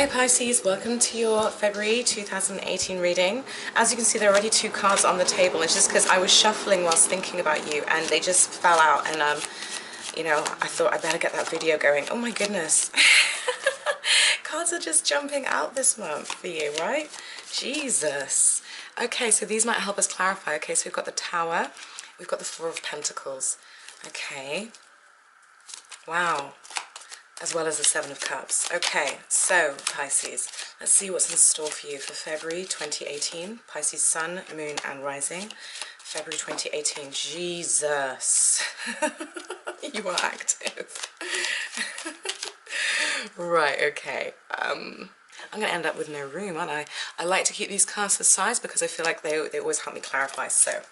Hi Pisces, welcome to your February 2018 reading. As you can see, there are already two cards on the table. It's just because I was shuffling whilst thinking about you and they just fell out, and you know, I thought I better get that video going. Oh my goodness. Cards are just jumping out this month for you, right? Jesus. Okay, so these might help us clarify. Okay, so we've got the Tower, we've got the Four of Pentacles. Okay. Wow. As well as the Seven of Cups. Okay, so Pisces, let's see what's in store for you for February 2018. Pisces Sun, Moon and Rising. February 2018. Jesus. You are active. Right, okay. I'm going to end up with no room, aren't I? I like to keep these cards to size because I feel like they always help me clarify. So,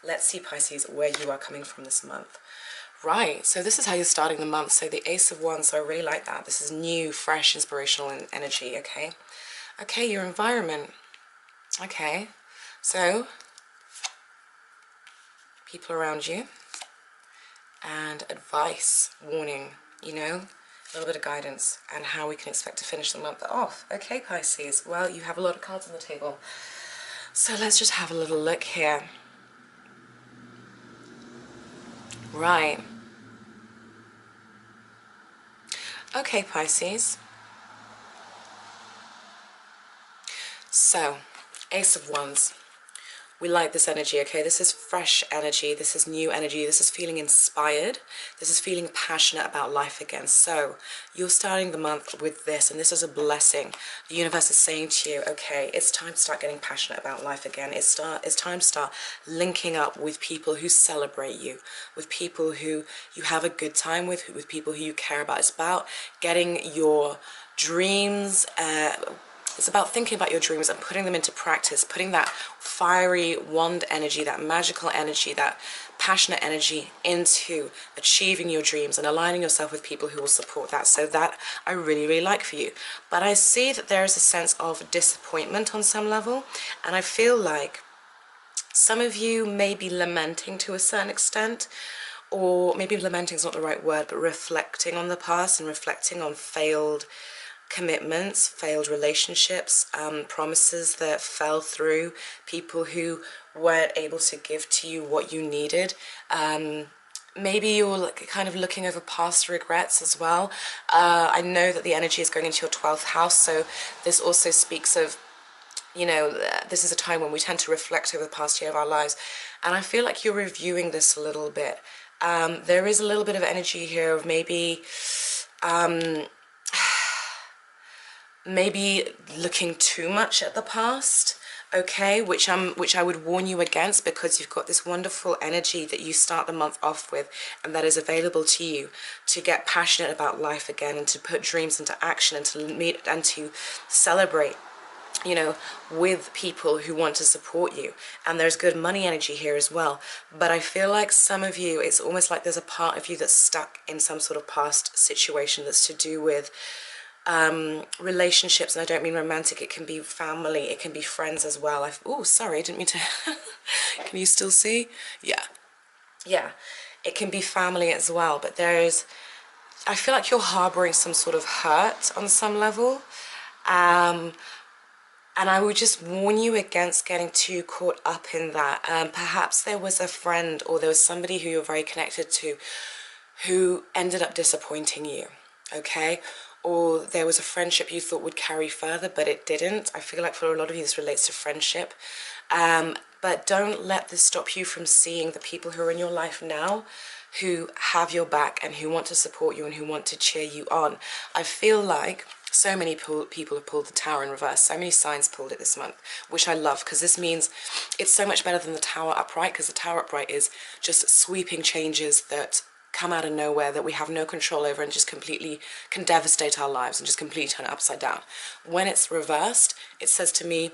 let's see, Pisces, where you are coming from this month. Right, so this is how you're starting the month. So the Ace of Wands, so I really like that. This is new, fresh, inspirational energy, okay? Okay, your environment. Okay, so people around you and advice, warning, you know, a little bit of guidance and how we can expect to finish the month off. Okay, Pisces, well, you have a lot of cards on the table. So let's just have a little look here. Right. Okay, Pisces. So, Ace of Wands. We like this energy, okay? This is fresh energy. This is new energy. This is feeling inspired. This is feeling passionate about life again. So, you're starting the month with this, and this is a blessing. The universe is saying to you, okay, it's time to start getting passionate about life again. It's time to start linking up with people who celebrate you, with people who you have a good time with people who you care about. It's about getting your dreams, it's about thinking about your dreams and putting them into practice, putting that fiery wand energy, that magical energy, that passionate energy into achieving your dreams and aligning yourself with people who will support that. So that I really, really like for you. But I see that there is a sense of disappointment on some level, and I feel like some of you may be lamenting to a certain extent, or maybe lamenting is not the right word, but reflecting on the past and reflecting on failed commitments, failed relationships, promises that fell through, people who weren't able to give to you what you needed. Maybe you're kind of looking over past regrets as well. I know that the energy is going into your 12th house, so this also speaks of, you know, this is a time when we tend to reflect over the past year of our lives, and I feel like you're reviewing this a little bit. There is a little bit of energy here of maybe looking too much at the past, okay, which I would warn you against, because you've got this wonderful energy that you start the month off with and that is available to you to get passionate about life again and to put dreams into action and to meet and to celebrate, you know, with people who want to support you. And there's good money energy here as well. But I feel like some of you, it's almost like there's a part of you that's stuck in some sort of past situation that's to do with relationships, and I don't mean romantic. It can be family, it can be friends as well. Oh, sorry, I didn't mean to. Can you still see? Yeah, it can be family as well, but I feel like you're harboring some sort of hurt on some level, and I would just warn you against getting too caught up in that. Perhaps there was a friend or there was somebody who you're very connected to who ended up disappointing you, okay? Or there was a friendship you thought would carry further, but it didn't. I feel like for a lot of you this relates to friendship. But don't let this stop you from seeing the people who are in your life now, who have your back and who want to support you and who want to cheer you on. I feel like so many people have pulled the Tower in reverse. So many signs pulled it this month, which I love, because this means it's so much better than the Tower upright, because the Tower upright is just sweeping changes that come out of nowhere that we have no control over and just completely can devastate our lives and just completely turn it upside down. When it's reversed, it says to me,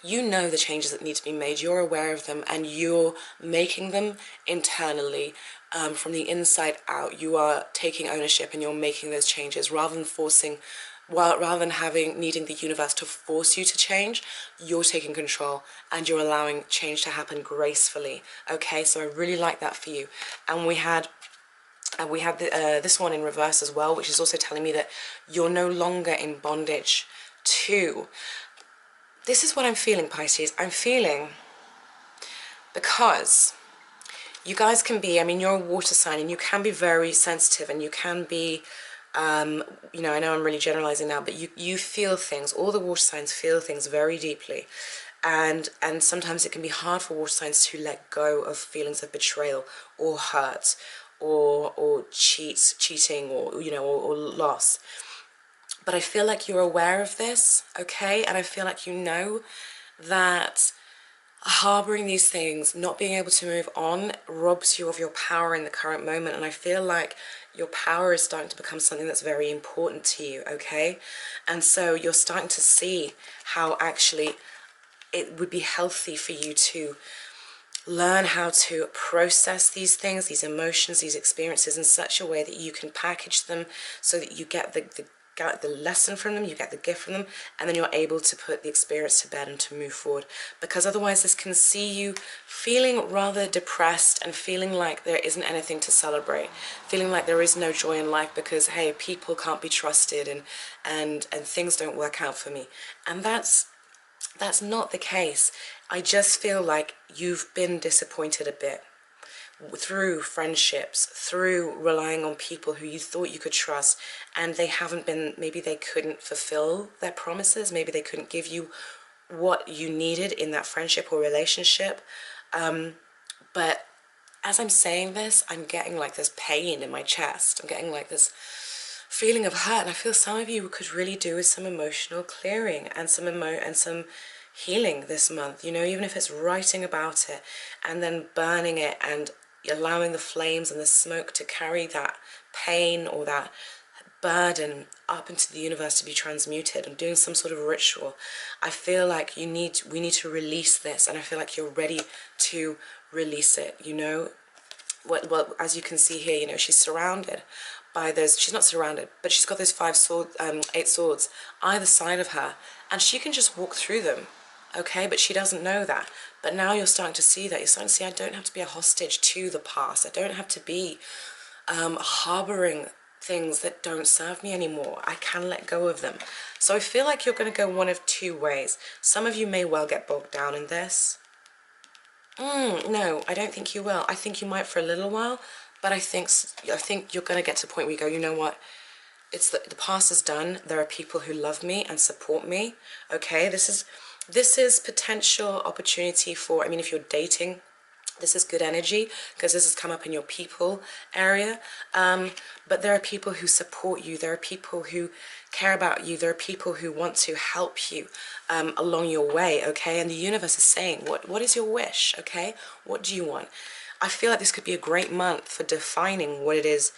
you know the changes that need to be made, you're aware of them, and you're making them internally, from the inside out. You are taking ownership and you're making those changes rather than needing the universe to force you to change. You're taking control and you're allowing change to happen gracefully. Okay, so I really like that for you. And we had And we have this one in reverse as well, which is also telling me that you're no longer in bondage to. This is what I'm feeling, Pisces. I'm feeling, because you guys can be, I mean, you're a water sign and you can be very sensitive, and you can be, you know, I know I'm really generalizing now, but you feel things. All the water signs feel things very deeply. And sometimes it can be hard for water signs to let go of feelings of betrayal or hurt or cheating, or, you know, or loss. But I feel like you're aware of this, okay? And I feel like you know that harboring these things, not being able to move on, robs you of your power in the current moment. And I feel like your power is starting to become something that's very important to you, okay? And so you're starting to see how actually it would be healthy for you to learn how to process these things, these emotions, these experiences in such a way that you can package them so that you get the lesson from them, you get the gift from them, and then you're able to put the experience to bed and to move forward. Because otherwise this can see you feeling rather depressed and feeling like there isn't anything to celebrate, feeling like there is no joy in life because, hey, people can't be trusted, and things don't work out for me. And that's not the case. I just feel like you've been disappointed a bit through friendships, through relying on people who you thought you could trust, and they haven't been, maybe they couldn't fulfill their promises, maybe they couldn't give you what you needed in that friendship or relationship. But as I'm saying this, I'm getting like this pain in my chest. I'm getting like this feeling of hurt, and I feel some of you could really do with some emotional clearing and some healing this month, you know, even if it's writing about it and then burning it and allowing the flames and the smoke to carry that pain or that burden up into the universe to be transmuted, and doing some sort of ritual. I feel like we need to release this, and I feel like you're ready to release it, you know. Well, as you can see here, you know, she's surrounded by those, she's not surrounded, but she's got those 8 swords either side of her, and she can just walk through them, okay? But she doesn't know that. But now you're starting to see that. You're starting to see, I don't have to be a hostage to the past. I don't have to be harboring things that don't serve me anymore. I can let go of them. So I feel like you're going to go one of two ways. Some of you may well get bogged down in this. No, I don't think you will. I think you might for a little while, but I think you're going to get to the point where you go, you know what? It's the past is done. There are people who love me and support me. Okay, this is potential opportunity for, I mean, if you're dating, this is good energy because this has come up in your people area. But there are people who support you. There are people who care about you. There are people who want to help you along your way, okay? And the universe is saying, what is your wish, okay? What do you want? I feel like this could be a great month for defining what it is,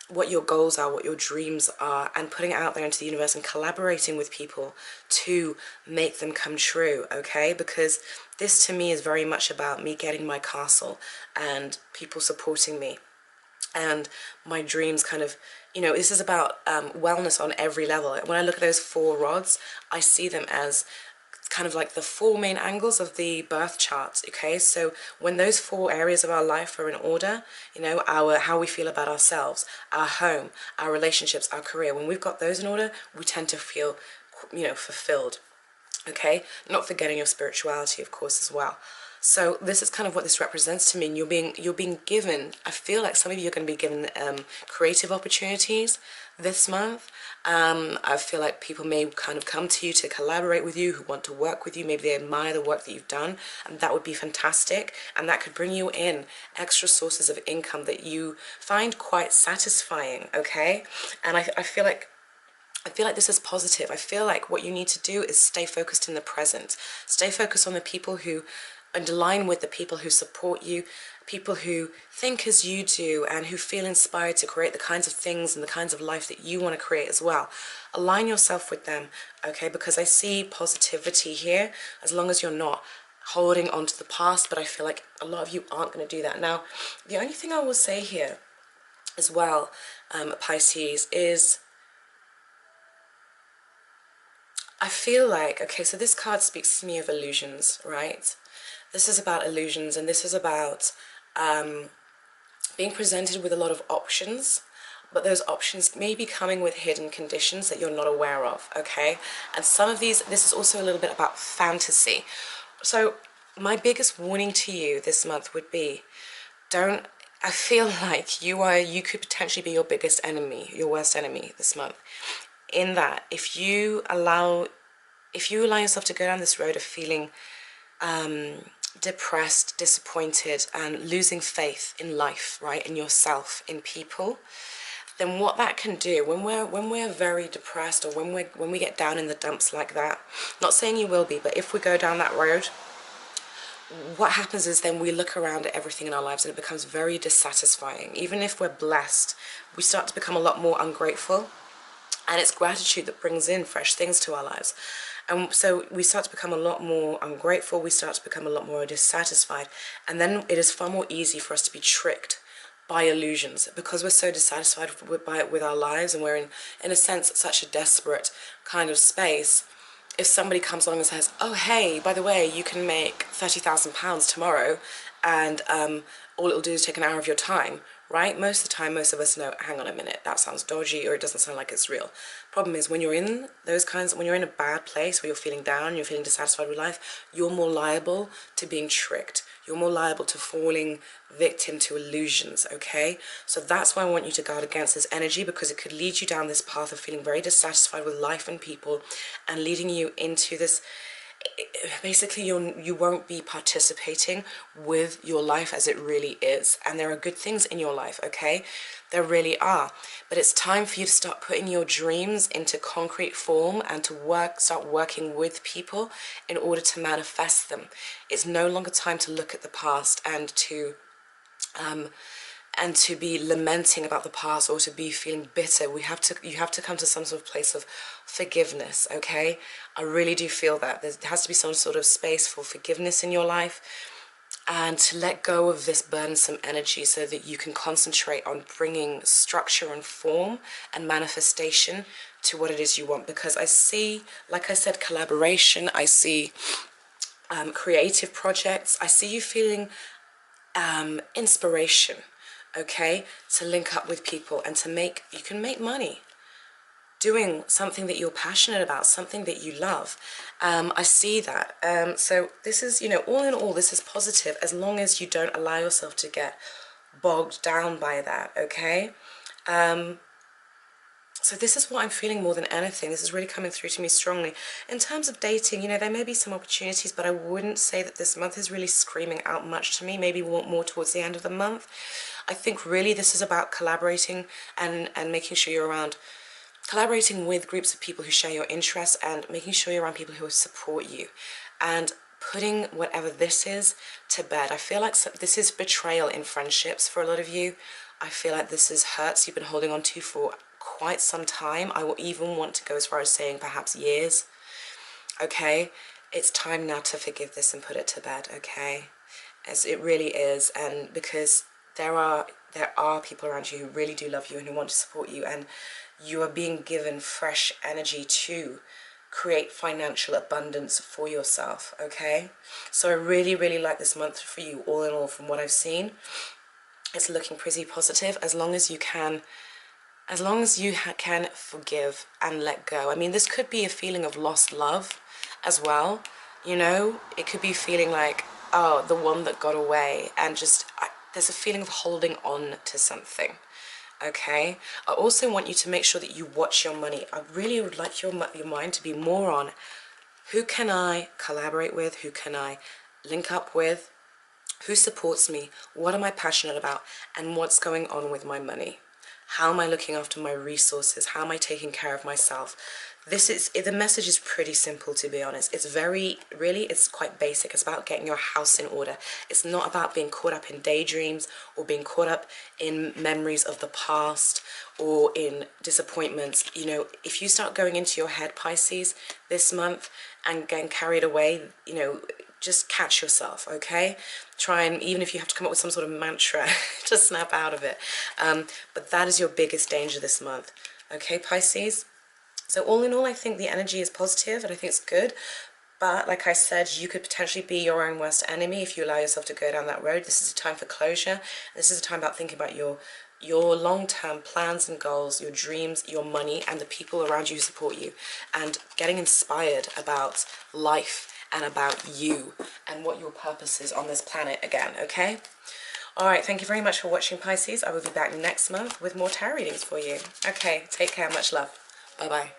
what your goals are, what your dreams are, and putting it out there into the universe and collaborating with people to make them come true, okay? Because this to me is very much about me getting my castle and people supporting me and my dreams kind of, you know, this is about wellness on every level. When I look at those 4 rods, I see them as kind of like the 4 main angles of the birth chart, okay? So when those 4 areas of our life are in order, you know, how we feel about ourselves, our home, our relationships, our career, when we've got those in order, we tend to feel, you know, fulfilled, okay? Not forgetting your spirituality, of course, as well. So this is kind of what this represents to me, and you're being given, I feel like some of you are going to be given creative opportunities this month. I feel like people may kind of come to you to collaborate with you, who want to work with you. Maybe they admire the work that you've done, and that would be fantastic, and that could bring you in extra sources of income that you find quite satisfying, okay? And I feel like this is positive. I feel like what you need to do is stay focused in the present. Stay focused on the people who, and align with the people who support you, people who think as you do and who feel inspired to create the kinds of things and the kinds of life that you want to create as well. Align yourself with them, okay? Because I see positivity here, as long as you're not holding on to the past, but I feel like a lot of you aren't going to do that. Now, the only thing I will say here as well, Pisces, is I feel like, okay, so this card speaks to me of illusions, right? This is about illusions, and this is about being presented with a lot of options, but those options may be coming with hidden conditions that you're not aware of, okay? And some of these, this is also a little bit about fantasy. So my biggest warning to you this month would be, I feel like you could potentially be your biggest enemy, your worst enemy this month. In that, if you allow yourself to go down this road of feeling depressed, disappointed, and losing faith in life, right, in yourself, in people, then what that can do when we're very depressed, or when we get down in the dumps like that, not saying you will be, but if we go down that road, what happens is then we look around at everything in our lives and it becomes very dissatisfying. Even if we're blessed, we start to become a lot more ungrateful, and it's gratitude that brings in fresh things to our lives. And so we start to become a lot more ungrateful, we start to become a lot more dissatisfied, and then it is far more easy for us to be tricked by illusions, because we're so dissatisfied with our lives, and we're in a sense such a desperate kind of space. If somebody comes along and says, oh hey, by the way, you can make £30,000 tomorrow, and all it'll do is take an hour of your time, right? Most of the time, most of us know, hang on a minute, that sounds dodgy, or it doesn't sound like it's real. Problem is, when you're in when you're in a bad place, where you're feeling down, you're feeling dissatisfied with life, you're more liable to being tricked. You're more liable to falling victim to illusions, okay? So that's why I want you to guard against this energy, because it could lead you down this path of feeling very dissatisfied with life and people, and leading you into this, basically you won't be participating with your life as it really is. And there are good things in your life, okay? There really are. But it's time for you to start putting your dreams into concrete form, and to start working with people in order to manifest them. It's no longer time to look at the past and to be lamenting about the past, or to be feeling bitter. You have to come to some sort of place of forgiveness, okay? I really do feel that there has to be some sort of space for forgiveness in your life, and to let go of this burdensome energy, so that you can concentrate on bringing structure and form and manifestation to what it is you want. Because I see, like I said, collaboration, I see creative projects, I see you feeling inspiration, okay, to link up with people and you can make money doing something that you're passionate about, something that you love. I see that. So this is, all in all, this is positive, as long as you don't allow yourself to get bogged down by that, okay? So this is what I'm feeling more than anything. This is really coming through to me strongly. In terms of dating, there may be some opportunities, but I wouldn't say that this month is really screaming out much to me. Maybe more towards the end of the month. I think really this is about collaborating and making sure you're around, collaborating with groups of people who share your interests, and making sure you're around people who will support you, and putting whatever this is to bed. I feel like this is betrayal in friendships for a lot of you. I feel like this is hurts you've been holding on to for quite some time. I will even want to go as far as saying perhaps years, okay? It's time now to forgive this and put it to bed, okay? As it really is. And because there are people around you who really do love you and who want to support you, and you are being given fresh energy to create financial abundance for yourself, okay? So I really, really like this month for you, all in all, from what I've seen. It's looking pretty positive, as long as you can forgive and let go. I mean, this could be a feeling of lost love as well, It could be feeling like, oh, the one that got away, and there's a feeling of holding on to something, okay? I also want you to make sure that you watch your money. I really would like your mind to be more on, who can I collaborate with, who can I link up with, who supports me, what am I passionate about, and what's going on with my money. How am I looking after my resources? How am I taking care of myself? The message is pretty simple, to be honest. It's quite basic. It's about getting your house in order. It's not about being caught up in daydreams, or being caught up in memories of the past, or in disappointments. If you start going into your head, Pisces, this month, and getting carried away, just catch yourself, okay? Try, and even if you have to come up with some sort of mantra, just snap out of it. But that is your biggest danger this month, okay, Pisces? So all in all, I think the energy is positive, and I think it's good. But like I said, you could potentially be your own worst enemy if you allow yourself to go down that road. This is a time for closure. This is a time about thinking about your long-term plans and goals, your dreams, your money, and the people around you who support you, and getting inspired about life and about you and what your purpose is on this planet again, okay? All right, thank you very much for watching, Pisces. I will be back next month with more tarot readings for you. Okay, take care, much love. Bye-bye.